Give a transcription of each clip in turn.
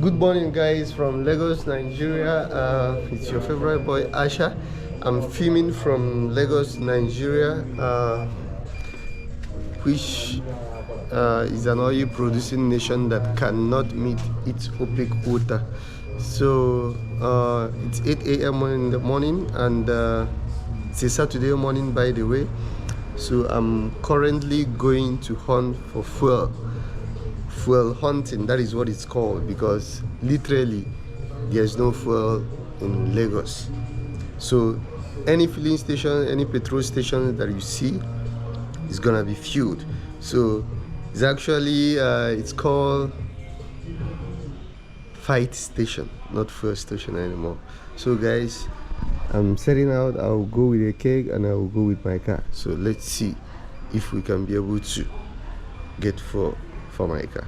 Good morning, guys, from Lagos, Nigeria. It's your favorite boy Asha. I'm filming from Lagos, Nigeria, which is an oil producing nation that cannot meet its OPEC quota. So it's 8 a.m. in the morning, and it's a Saturday morning, by the way. So I'm currently going to hunt for fuel hunting. That is what it's called, because literally there's no fuel in Lagos. So any filling station, any petrol station that you see is gonna be fueled. So it's actually it's called fight station, not fuel station anymore. So guys, I'm setting out. I'll go with a keg and I'll go with my car. So let's see if we can be able to get fuel for my car.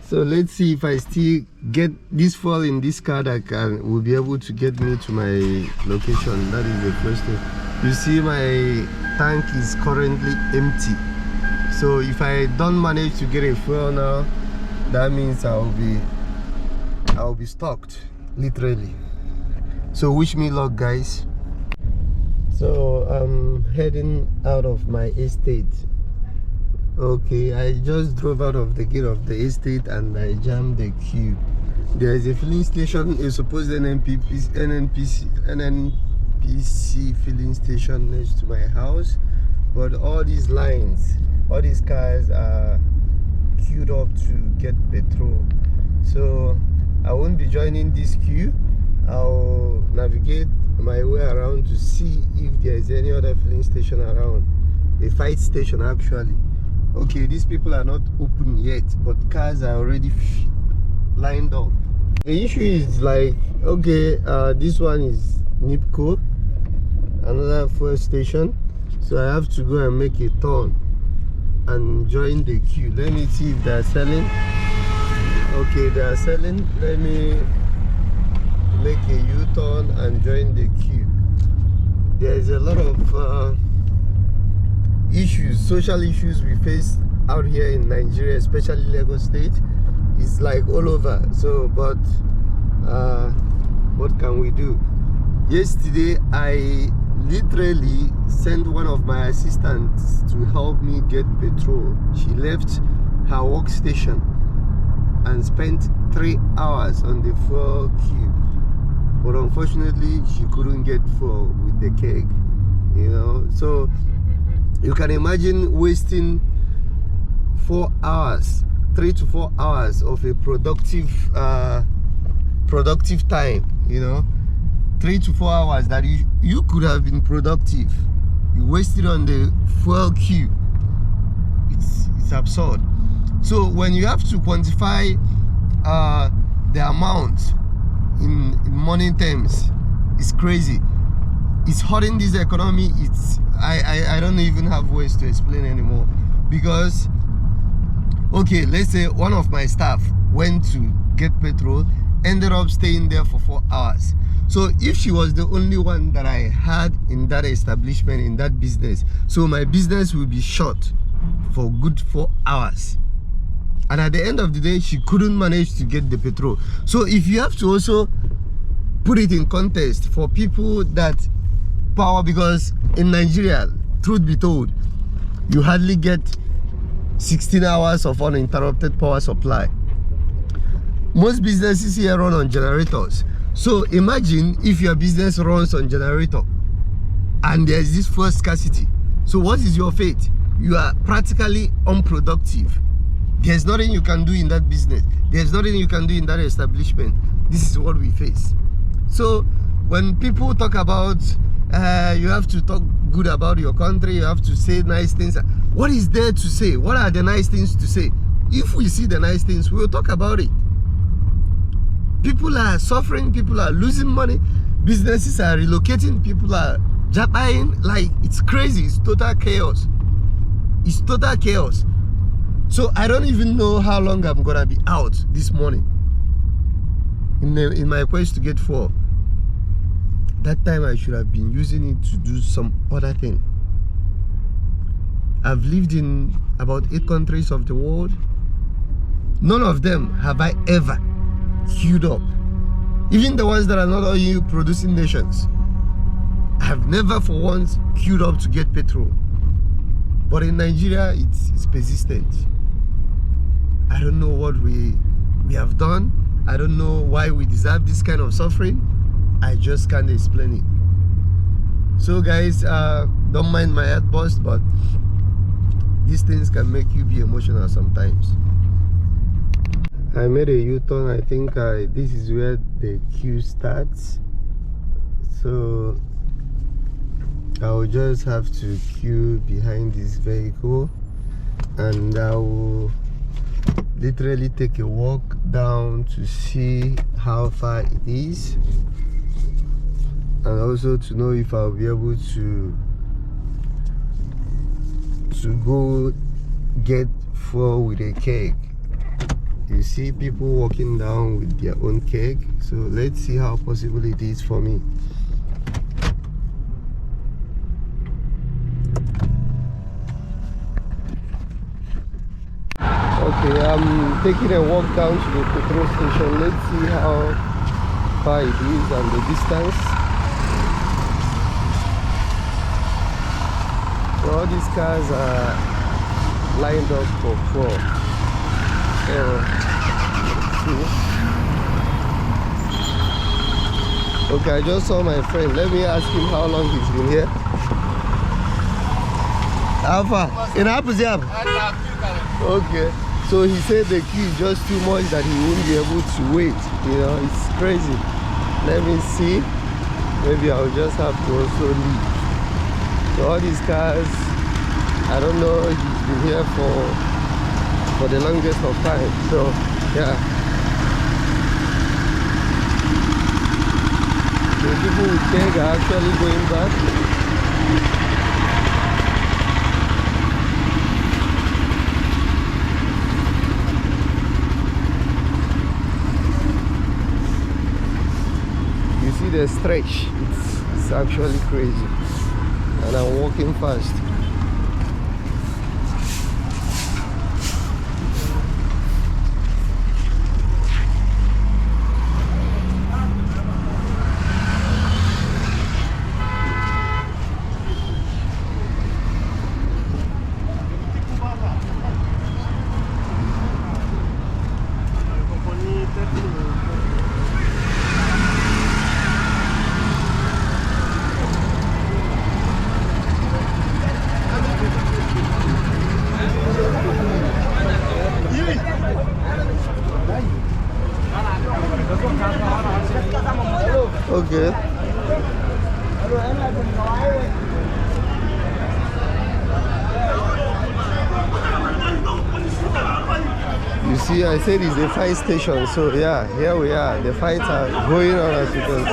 So let's see if I still get this fuel in this car that will be able to get me to my location. That is the first thing. You see, my tank is currently empty. So if I don't manage to get a fuel now, that means I'll be stocked, literally. So wish me luck, guys. So I'm heading out of my estate. Okay, I just drove out of the gate of the estate and I jammed the queue. There is a filling station, a supposed NNPC filling station next to my house, but all these lines, all these cars are queued up to get petrol. So I won't be joining this queue. I'll navigate my way around to see if there is any other filling station around, a fight station actually. Okay, these people are not open yet, but cars are already lined up. The issue is like, okay, this one is NIPCO, another fuel station, so I have to go and make a turn and join the queue. Let me see if they are selling. Okay, they are selling. Let me make a U-turn and join the queue. There is a lot of issues, social issues we face out here in Nigeria, especially Lagos State. It's like all over. So, but what can we do? Yesterday, I literally sent one of my assistants to help me get petrol. She left her workstation and spent 3 hours on the fuel queue. But unfortunately, she couldn't get fuel with the keg, you know. So you can imagine wasting 4 hours, 3 to 4 hours of a productive time, you know. 3 to 4 hours that you could have been productive, you wasted on the fuel queue. It's absurd. So when you have to quantify the amount in money terms, it's crazy. It's hurting this economy. I don't even have ways to explain anymore. Because, okay, let's say one of my staff went to get petrol, ended up staying there for 4 hours. So if she was the only one that I had in that establishment, in that business, so my business will be short for good 4 hours. And at the end of the day, she couldn't manage to get the petrol. So if you have to also put it in context for people that power, because in Nigeria, truth be told, you hardly get 16 hours of uninterrupted power supply. Most businesses here run on generators. So imagine if your business runs on generator and there's this fuel scarcity. So what is your fate? You are practically unproductive. There's nothing you can do in that business. There's nothing you can do in that establishment. This is what we face. So when people talk about you have to talk good about your country, you have to say nice things, what is there to say? What are the nice things to say? If we see the nice things, we'll talk about it. People are suffering, people are losing money, businesses are relocating, people are dying. Like, it's crazy. It's total chaos. It's total chaos. So I don't even know how long I'm gonna be out this morning in my quest to get fuel. That time I should have been using it to do some other thing. I've lived in about 8 countries of the world. None of them have I ever queued up. Even the ones that are not oil producing nations, I have never for once queued up to get petrol. But in Nigeria, it's persistent. I don't know what we have done. I don't know why we deserve this kind of suffering. I just can't explain it. So guys, don't mind my outburst, but these things can make you be emotional sometimes. I made a U-turn. I think this is where the queue starts. So I will just have to queue behind this vehicle, and I will literally take a walk down to see how far it is, and also to know if I'll be able to go get fuel with a keg. You see people walking down with their own keg, so let's see how possible it is for me. Okay, I'm taking a walk down to the petrol station. Let's see how far it is and the distance. So all these cars are lined up for fuel. Let's see. Okay, I just saw my friend. Let me ask him how long he's been here. How far? In Abuja? Okay. So he said the queue is just too much that he won't be able to wait. You know, it's crazy. Let me see. Maybe I'll just have to also leave. So all these cars, I don't know, he's been here for the longest of time. So yeah. So people with keg are actually going back. The stretch, it's actually crazy, and I'm walking fast. Okay. You see, I said it's a fire station, so yeah, here we are. The fights are going on, as you can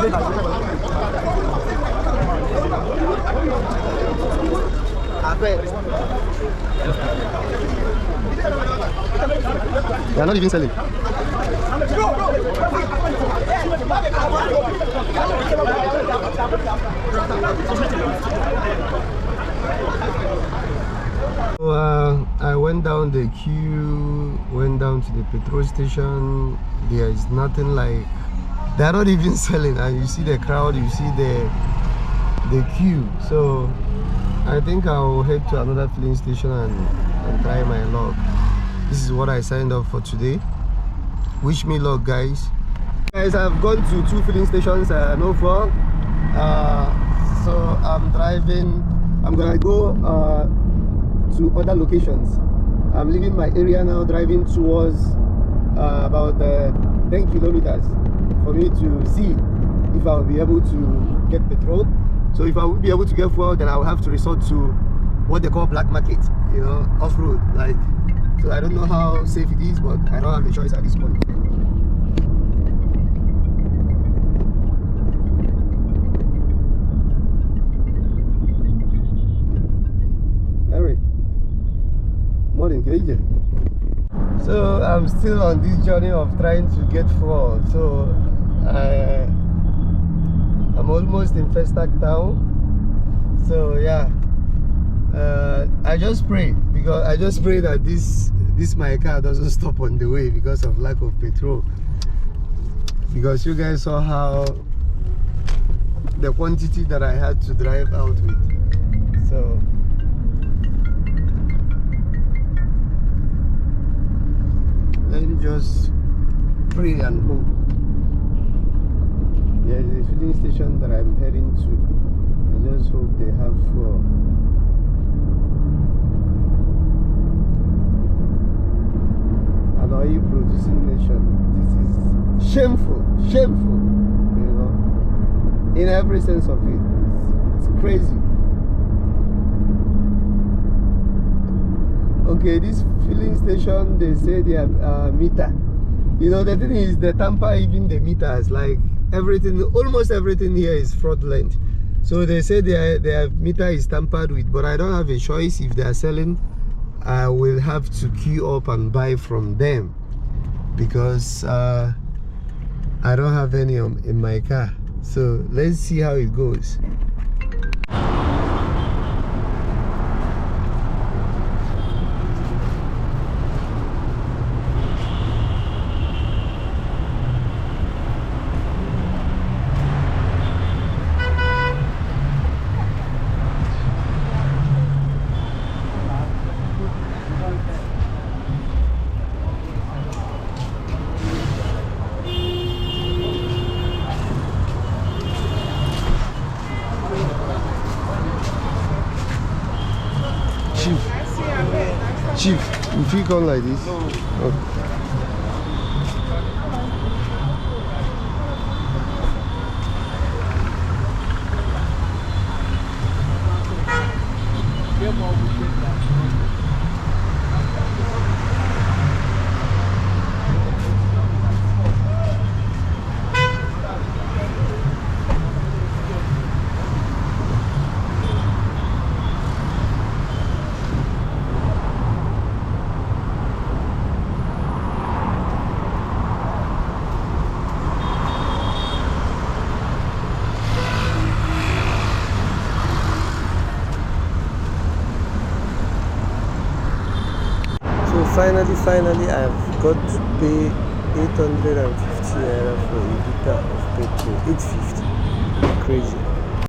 They are not even selling. I went down the queue, went down to the petrol station. There is nothing like, they are not even selling, and you see the crowd, you see the queue. So I think I'll head to another filling station and try my luck. This is what I signed up for today. Wish me luck, guys. Guys, I've gone to 2 filling stations, no fuel. So I'm driving. I'm gonna go to other locations. I'm leaving my area now, driving towards about 10 kilometers for me to see if I will be able to get petrol. So if I will be able to get fuel, then I will have to resort to what they call black market, you know, off-road. Like, so I don't know how safe it is, but I don't have a choice at this point. Alright. Morning, KJ. So I'm still on this journey of trying to get fuel. So I'm almost in Festac town. So yeah, I just pray that this my car doesn't stop on the way because of lack of petrol. Because you guys saw how the quantity that I had to drive out with. So let me just pray and hope. There's a filling station that I'm heading to. I just hope they have fuel. An oil producing nation. This is shameful, shameful, you know, in every sense of it. It's crazy. Okay, this filling station, they say they have meter. You know, the thing is, they tamper even the meters. Like everything, almost everything here is fraudulent. So they say their meter is tampered with, but I don't have a choice. If they are selling, I will have to queue up and buy from them because I don't have any in my car. So let's see how it goes. Chief, if you come like this. No. Okay. Finally, I have got to pay 850 naira for a litre of petrol. 850. Crazy.